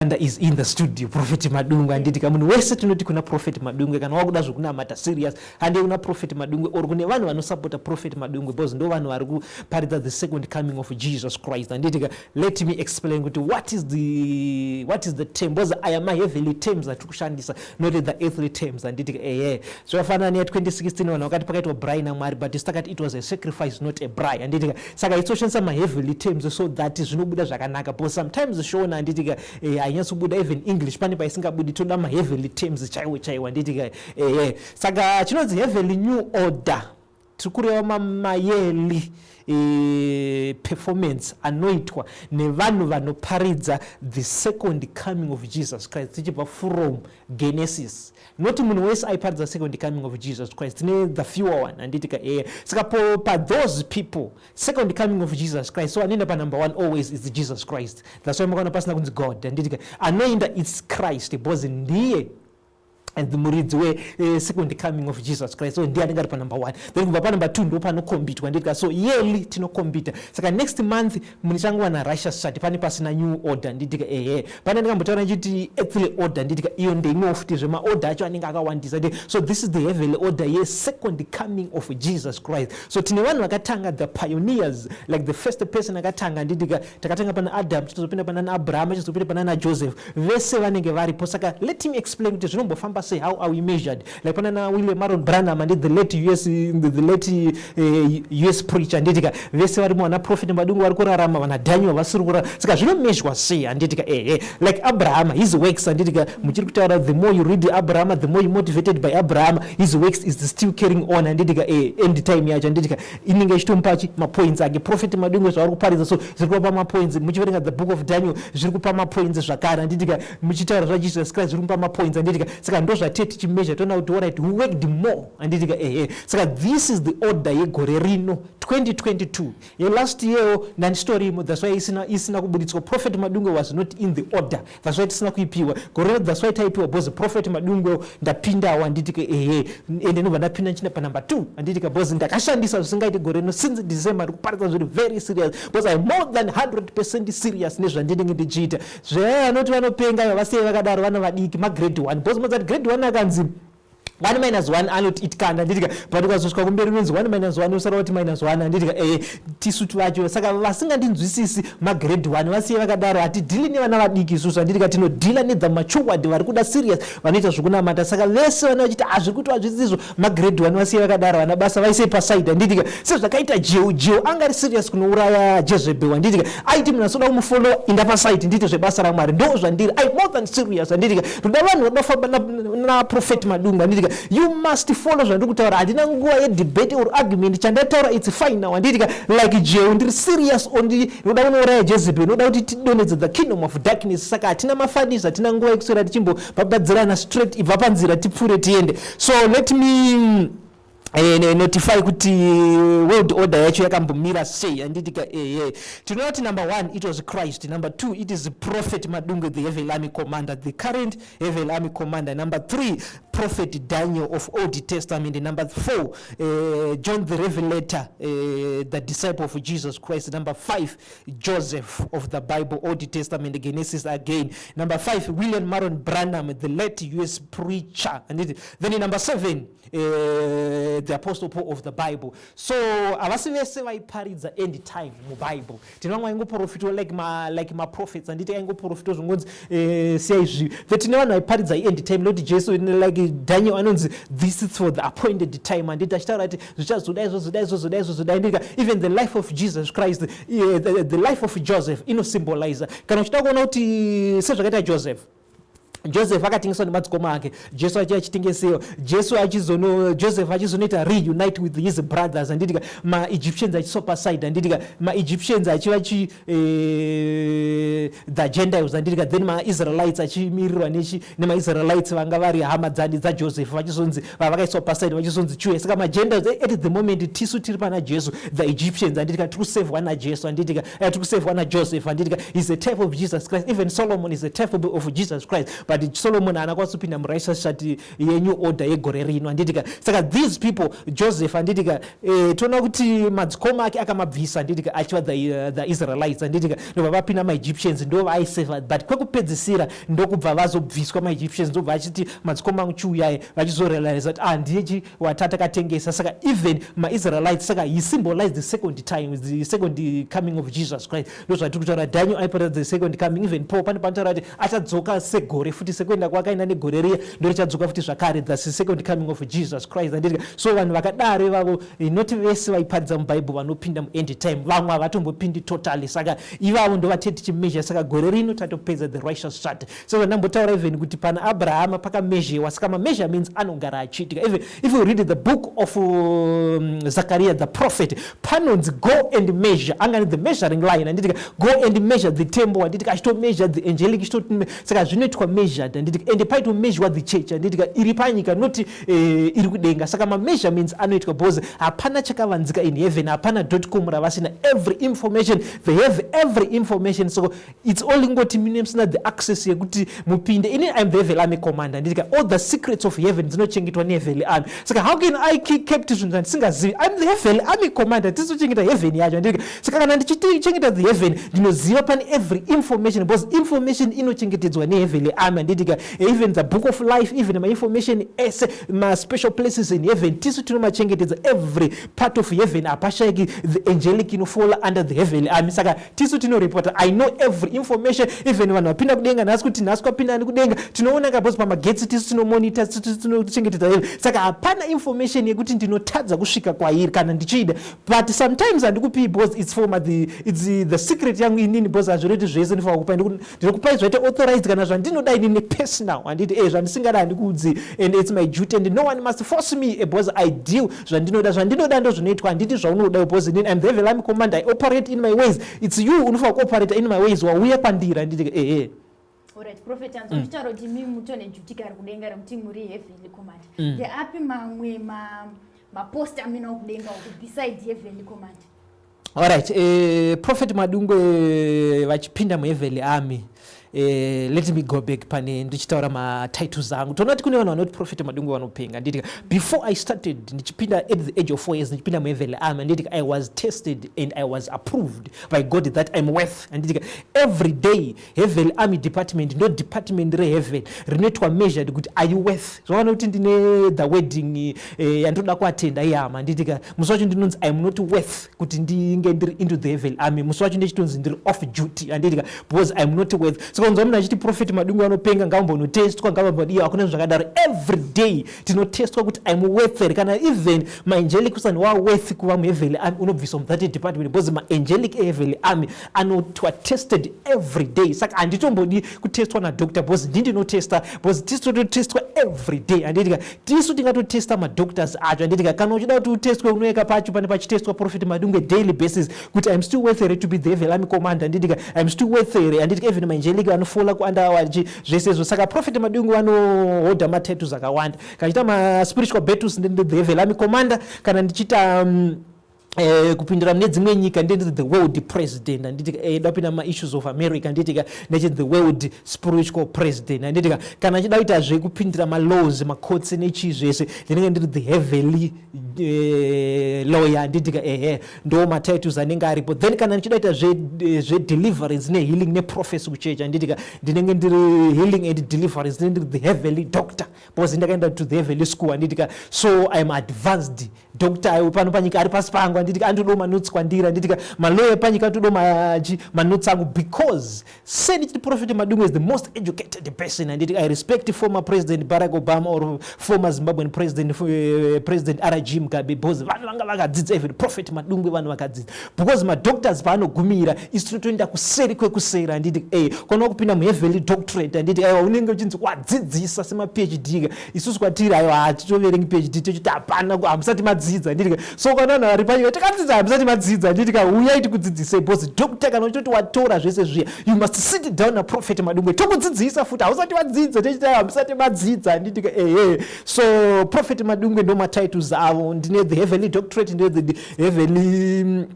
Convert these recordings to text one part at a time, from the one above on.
And is in the studio, Prophet Madungwe, and did come wese tunoti kuna Prophet Madungwe kana wakuda zokuna mata serious and una Prophet Madungwe or kune vanhu vanosupporta Prophet Madungwe because ndo vanhu vari kuparidza the second coming of Jesus Christ. And let me explain what is the term, because I am my heavenly terms that kushandisa, not the earthly terms. And so afana ni 2016 vanhu vakati pakaitwa braai naMwari, but it was a sacrifice, not a braai. And saka itsoshandisa my heavenly terms so that zvinobuda zvakanaka, because sometimes shona and anyatsobuda even English pane paisingabudi toda heavenly terms chaiwo nditi saka chinonzi heavenly new order tikureva mayeli performance anoitwa nevanhu vanoparidza the second coming of Jesus Christ tichibva from Genesis, not munhu wese aiparidza second coming of Jesus Christ, the fewer one. Anditika saka pa those people second coming of Jesus Christ, so anenda pa number one always is Jesus Christ. That's why makaona pasina kunzi God. Anditika anoenda it's Christ because ndiye and the muridzi second coming of Jesus Christ, so ndiye anenge ari pa number one. Then kubva pa number two ndo panokombitwa. Ndika so yearly tinokombita. Saka next month munichanguva na Russia start pane pasina new order. Ndika pane ndikambotaura ndichiti earthly order. Ndika iyo ndeinofuti zvema order acho anenge akawandisa. So this is the heavenly order second coming of Jesus Christ. So tine vanhu vakatanga, the pioneers, like the first person akatanga. Ndika takatanga pana Adam, tizopinda pana Abraham, tizopinda pana Joseph, vese vanenge varipo. Saka let me explain kuti zvinombofamba say how are we measured, like pana William Aaron Branham and the late US preacher. And vese varimo vana Prophet Madungwe vari kurarama, vana Daniel vasiri kurarama. Saka zvinomezhwa sei? And like Abraham, his works, and muchiri kutaura, the more you read Abraham, the more you motivated by Abraham, his works is still carrying on. And end time yacho. And inenge ichitomupachi mapoints ake Prophet Madungwe zvavari kuparidza, so zviri kupa mapoints. Muchiverenga the book of Daniel zviri kupa mapoints zvakare. And muchitaura zvaJesus Christ zviri kupa mapoints. And saka ndo zvatete timeasure tona kuti alright who worked more. And saka this is the order yegore rino 2022. Last year story, that's why isina kubuditswa. Prophet Madungwe was not in the order, that's why tisina kuipiwa gore, that's why taipiwa because Prophet Madungwe ndapindawo. Anditike ende ndobva ndapinda nchina pa number 2. Anditike because ndakashandisa zvisingaite gore rino since December ndikuparidza zviri very serious, because I'm more than 100% serious nezvandinenge ndichiita. Zveanoti vanopenga vasiye vakadaro vana vadiki grade 1, because mazati grade 1 akanzi 1 minus 1 anoti it kanda. Ndika but ukazosvika kumberi unonzi 1 minus 1 usara kuti minus 1. Andika tisutu vacho saka vasingandinzwisisi grade 1 vasiye vakadaro hatidhili nevana vadiki isusu. Andika tinodhila nedha matured vari kuda serious vanoita zvokunamata. Saka vese vana vachiti zviri kuti vazvisizvo grade 1 vasiye vakadaro vana basa vaise paside. Andika sezvakaita Jeo angari serious kunouraya Jezebel. Andika aiti munhu asoda kumufollow inda paside nditi zvebasa raMwari ndo zvandiri I more than serious. Andika toda vanhu vanofamba na Prophet Madungwe. Andika you must follow zvandiri kutaura, handina nguva yedebate or argument. Chandataura it's fine now. Andika like Jeo ndiri serious on noda kunouraya Jezebel, noda kuti tidonedze the kingdom of darkness. Saka hatina mafanisi, hatina nguva yekuswera tichimbobhabhadzirana straight ibva panzira tipfuure tiende. So let me notify kuti world order yacho yakambomira sei. Anditika tinoti number 1 it was Christ, number 2 it is Prophet Madungwe, the heavenly army commander, the current heavenly army commander, number 3 Prophet Daniel of Old Testament, number 4 John the Revelator, the disciple of Jesus Christ, number 5 Joseph of the Bible, Old Testament, Genesis again, number 5 William Aaron Branham, the late US preacher. And then in number 7 the apostle Paul of the Bible. So avasi vese vaiparidza end time mu Bible. Tinamwe aingoprofitwa like ma prophets. Anditi aingoprofitwa zvingonzi sei izvi. Vetine vanhu vaiparidza end time, not Jesus like Daniel anonzi this is for the appointed time. Anditi achitaura kuti zvichazoda. Even the life of Jesus Christ, the life of Joseph inosymbolize. Kana uchida kuona kuti sezvakaita Joseph akatengeswa nemadzikoma ake, Jesu achitengesewa, Joseph achizonoita reunite with his brothers. Andika ma-Egyptians achisopa-side. Andika ma-Egyptians achiva the Gentiles. Andika then ma-Israelites achimirirwa nema-Israelites vanga vari hama dzaJoseph vachizonzi vakaisopa-side vachizonzi chuye. Saka ma-Gentiles at the moment tisu tiri pana Jesu, the Egyptians. Andika tikusevwa naJesu. Andika tikusevwa naJoseph. Andika is a type of Jesus Christ. Even Solomon is a type of Jesus Christ. but Solomon anakwanisa kupinda murighteous chart yenew order yegore rino handitika. Saka these people Joseph handitika toona kuti madzikoma ake akamabvisa handitika achiva the Israelites handitika ndobva vapinda maEgyptians ndo vaiseva, but kwekupedzisira ndokubva vazobviswa maEgyptians ndobva vachiti madzikoma angu chiuyai vachizorealize kuti ndiye watata katengesa. Saka even maIsraelites saka he symbolized the second time, the second coming of Jesus Christ. Those are kutaura Daniel aiparatidza the second coming. Even Paul pane panotaura kuti achadzoka segore futi sekuenda kwakaenda negore riya ndo richadzoka futi zvakare. That's the second coming of Jesus Christ. So vanhu vakadaro ivavo not vese vaiparidza mubhaibheri vanopinda muend time, vamwe havatombopindi totally. Saka ivavo ndo vateti chimeasure. Saka gore rino tatopedza the righteous chart. So vanambotaura even kuti pana Abrahama pakameasure. Saka measurements anogara achiitika. Even if you read the book of Zachariah the prophet, panonzi go and measure, angani the measuring line handitika, go and measure the temple handitika, achito measure the angelic, saka zvinoitwa measured handitika, and paito measure the church handitika iri panyika not iri kudenga. Saka measurements anoitwa because hapana chakavanzika in heaven, hapana .com ravasina every information, they have every information. So it's only ngoti mine musina the access yekuti mupinde. Ini I'm the heaven army commander handitika, all the secrets of heaven dzinochengetwa neheaven army. Saka how can I keep to singazivi? I'm the heaven army commander, tisochengeta heaven yacho handitika. Saka kana ndichichengeta the heaven ndinoziva pane every information, because information inochengetedzwa neheaven army handitika. Even the book of life, even my information ese ma special places in heaven tisu tinomachengetedza every part of heaven. Apashaki the angelic inofola under the heaven army. Saka tisu tinoreporta I know every information. Even vanhu vapinda kudenga nhasi kuti nhasi kwapinda kudenga tinoona kabose pamagetsi tisu tinomonitor tinochengetedza heaven. Saka hapana information yekuti ndinotadza kusvika kwairi kana ndichida, but sometimes handikupi because it's the secret yangu inini, because hazvireti zvese ndinofanira kupa ndinokupai zvaite authorized kana zvandinoda inini personal handiti zvandisingada handikuudzi, and it's my duty and no one must force me because I deal zvandinoda ndo zvinoitwa handiti zvaunoda, because I'm the heaven army commander, I operate in my ways. It's you unofanira kuoperate in my ways, wauya kwandiri handiti Alright, Prophet Anzo kutaura kuti mimi mutone jutika ari kudenga kuti muri heavenly command. The api mamwe maposta amina kudenga beside heavenly command. Alright, Prophet Madungwe vachipinda mu heavenly army. Let me go back pane ndichitaura matitles angu. Tonati kune vanhu vanoti Prophet Madungwe vanopenga. Nditika before I started ndichipinda at the age of 4 years ndichipinda mu heavenly army. Nditika I was tested and I was approved by God that I'm worth. Nditika every day heavenly army department no department re heaven rinoitwa measured kuti are you worth. Zvaona kuti ndine the wedding yandoda kuattenda iyama. Nditika musi wacho ndinonzi I'm not worth kuti ndinge ndiri into the heavenly army. Musi wacho ndichitonzi ndiri off duty. Nditika because I'm not worth. So kunzwa muna achiti Prophet Madungwe anopenga ngambonotestwa ngambodiwa hakuna zvakadaro. Every day tinotestwa kuti I'm worth, kana even my angelic usani wa worth kuva mu heavenly army unobviswa mu that department, because my angelic heavenly army anotwa tested every day. Saka anditombodi kutestwa na doctor, because ndinotesta, because tisototestwa every day. Anditika tisu tingatotesta ma doctors acho. Anditika kana uchida kuti utestwe unoeka pacho pane pachitestwa Prophet Madungwe daily basis kuti I'm still worth to be the heavenly army commander. Anditika I'm still worth. Anditika even my angelic vanofola kuanda wachi zvesezvo. Saka Prophet Madungwe vanohodha matitles akawanda. Kachita ma spiritual battles ndi the heavenly army commander, kana ndichita kupindira mune dzimwe nyika ndeti the world president, anditi dapinda ma issues of America nditika ndeti the world spiritual president, anditika kana chida kuita zve kupindira ma laws ma courts nechi zvese ndinenge nditi the heavenly lawyer, nditika ndo ma titles anenge aripo. Then kana ndichida kuita zve deliverance ne healing ne prophecy kuchecha, nditika ndinenge ndiri healing and deliverance nditi the heavenly doctor, because ndakaenda to the heavenly school. Nditika so I'm advanced doctor ayo pano panyika ari pasi pangu. Nditika andodo manotsi kwandira. Nditika maloya panyika andodo manotsi angu, because said the Prophet Madungwe is the most educated person. Nditika I respect former President Barack Obama or former Zimbabwean President R.G. Mugabe, because vanhu vanga vakadzidza even Prophet Madungwe vanhu vakadzidza, because ma doctors paanogumira isu toenda kuseri kwekusera. Nditika kona kupinda mu heavenly doctorate. Nditika unenge uchinzi wadzidzisa sema PhD. Isusu kwatiri ayo atitoverengi PhD tochiti hapana hamusati madzidza. Nditika so kana vanhu vari panyika takadzidza hamusati madzidza. Nditika uyai tikudzidzise, because doctor kana uchitoti watora zvese zviya you must sit down na Prophet Madungwe tokudzidzisa futi hausati wadzidza tochiti hamusati madzidza. Nditika so Prophet Madungwe ndo matitles avo. Ndine the heavenly doctorate, ndine the heavenly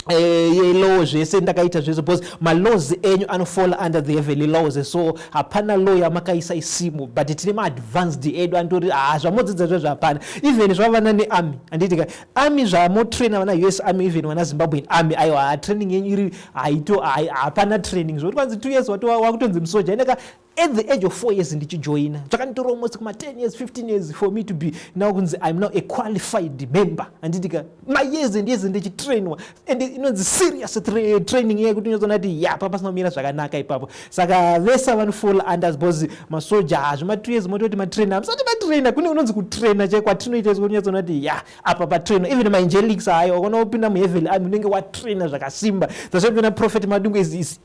laws zvese ndakaita zvese because malaws enyu anofall under the heavenly laws, so hapana law yamakaisa isimu, but tine maadvanced edu antori zvamodzidza zvezvo hapana. Even zvavana nearmy anditika army zvamotraina vana US army, even vana Zimbabwean army, aiwa training yenyu iri hapana training zvoti kwanzi 2 years wakutonzi musoja inaka. At the age of 4 years ndichijoina zvakanitora almost kuma 10 years 15 years for me to be now kunzi I'm now a qualified member anditika years and years ndichitrainwa and inonzi serious training yekuti unozoona kuti ya papa sinomira zvakanaka ipapo. Saka vese vanofall under because masoja zvima 2 years mototi matrainer amsati matrainer kune unonzi kutraina chai kwatinoita kuti unozoona kuti ya apa patrainer. Even my angelics ayo ukona kupinda muheaven army unenge watraina zvakasimba. That's why prophet Madungwe is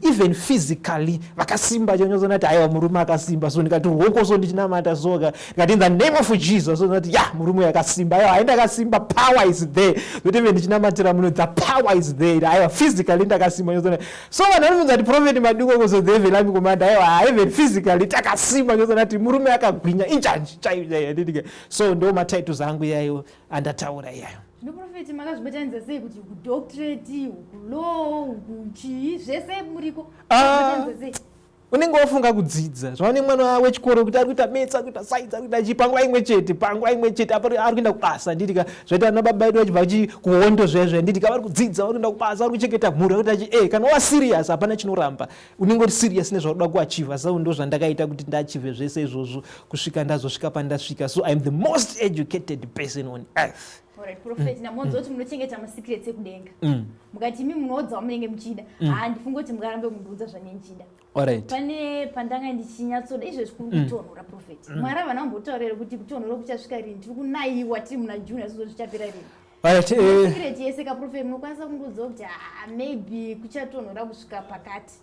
even physically simba chonyozoona kuti aiwa murume akasimba, so ndikati hoko so ndichinamata soka ngati in the name of Jesus, so ndati ya murume akasimba, aiwa aenda akasimba, power is there, kuti even ndichinamatira muno the power is there, aiwa physically ndakasimba nyozoona. So vanhu vanobvunza kuti prophet Madungwe kuzo the evil army command, aiwa even physically takasimba nyozoona kuti murume akagwinya injanji chaiyo ndidike. So ndo matitles angu yayo andataura iyayo. No prophet makazvibatanidza sei kuti kudoctorate ukulo ukuchi zvese muriko makazvibatanidza sei? Unenge wafunga kudzidza zvaone mwana wechikoro kuti ari kuita maths, ari kuita science, ari kuita panguva imwe chete apa ari kuenda kubasa nditika zvaita ana baba edu vachibva kuhondo zvezve nditika vari kudzidza vari kuenda kubasa vari kuchengeta mhuri kuti kana wa serious hapana chinoramba, unenge uri serious nezvakuda kuachieva. Saka ndo zvandakaita kuti ndaachieve zvese izvozvo kusvika ndazosvika pandasvika. So I am the most educated person on earth. Alright, prophet namonzo kuti munochengeta masecrets ekudenga mukati imi munoudza wamunenge muchida handifunga kuti mungarambe kundiudza zvanenchida. Alright, pane pandanga ndichinyatsoda izvezvi kuri kutonhora prophet mwari havana kumbotaurira kuti kutonhora kuchasvika rini, tiri kunayiwa tiri muna June so zvichapera rini. Alright, secret yese kaprofeti munokwanisa kundiudza kuti maybe kuchatonhora kusvika pakati.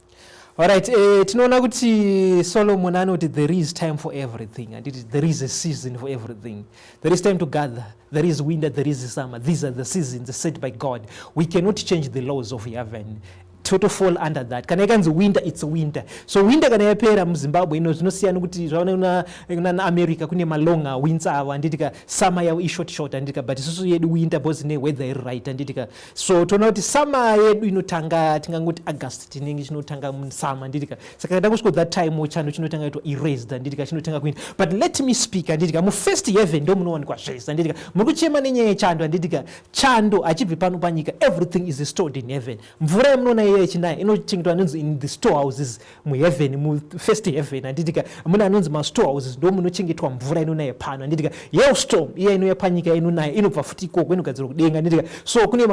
Alright, tinoona kuti Solomon anoti there is time for everything and there is a season for everything. There is time to gather, there is winter, there is summer. These are the seasons set by God. We cannot change the laws of heaven. Total fall under that. Kana ikanzi winter, it's winter. So winter kana yapera muZimbabwe ino zvinosiyana kuti zvaona na America kune malonga winter awa nditika summer yawo short nditika but isusu yedu winter because ne weather iri right nditika. So tona kuti summer yedu inotanga tingangoti August tinenge chinotanga summer nditika. Saka kada kusvika that time chando chinotanga to erased nditika chinotanga kuinda. But let me speak nditika mu first heaven ndo munowanikwa zvese nditika. Muri kuchema nenyaya chando nditika chando achibva pano panyika everything is stored in heaven. Mvura yemunoona echinaya inochengetwa anonzi in the storehouses muheaven mu first heaven anditika muna anonzi ma storehouses ndo munochengetwa mvura inonaya pano anditika hailstorm iya inouya panyika inonaya inobva futi ikoko inogadzirwa kudenga anditika. So kune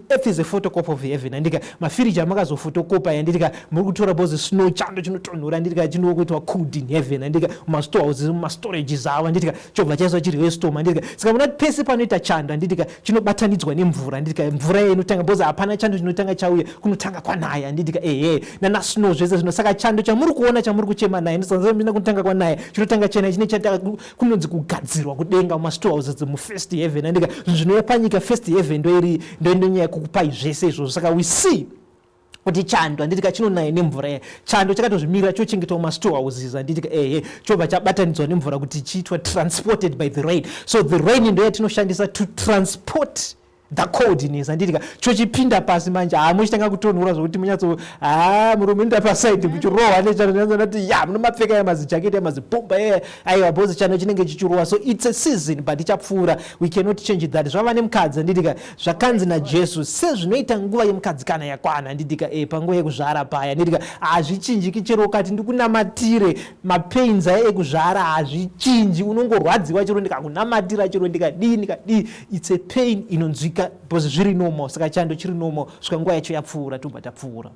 earth is a photocopy of heaven anditika mafiriji amakazofotokopa anditika muri kutora bozi snow chando chinotonhora anditika chinokuitwa cooled in heaven anditika ma storehouses ma storages avo anditika chobva chaiswa chiri hailstorm anditika. Saka muna pese panoita chando anditika chinobatanidzwa nemvura anditika mvura inotanga bozi hapana chando chinotanga chauya kunotanga kwanaya nditika nana snow zvese zvino. Saka chando chamuri kuona chamuri kuchema naye ndisanzomina kunotanga kwanaya chinotanga chena chine chataka kunonzi kugadzirwa kudenga ma storehouses mu first heaven andika zvinoya panyika first heaven ndo iri ndo nyaya kukupai zvese izvozvo. Saka we see kuti chando anditika chinonaya nemvura chando chakatozvimira chochengetawo ma storehouses anditika chobva chabatanidzwa nemvura kuti chiitwa transported by the rain. So the rain ndo yatinoshandisa to transport the coldness anditika chochipinda pasi manje muchitanga kutonhora zvokuti munyatso murume nda paside kuchirohwa nechano nati ya munomapfeka yamazijaketi yamazibhomba aiwa bhozi chano chinenge chichirohwa. So it's a season but ichapfuura, we cannot change that. Zvava nemukadzi anditika zvakanzi naJesu sezvinoita nguva yemukadzi kana yakwana anditika panguva yekuzvara paya anditika hazvichinjiki chero kati ndikunamatire mapains ekuzvara hazvichinji, unongorwadziwa chero ndikakunamatira chero ndikadii it's a pain inonzwika because zviri normal. Saka chando chiri normal svika nguva yacho yapfuura tobva tapfuura.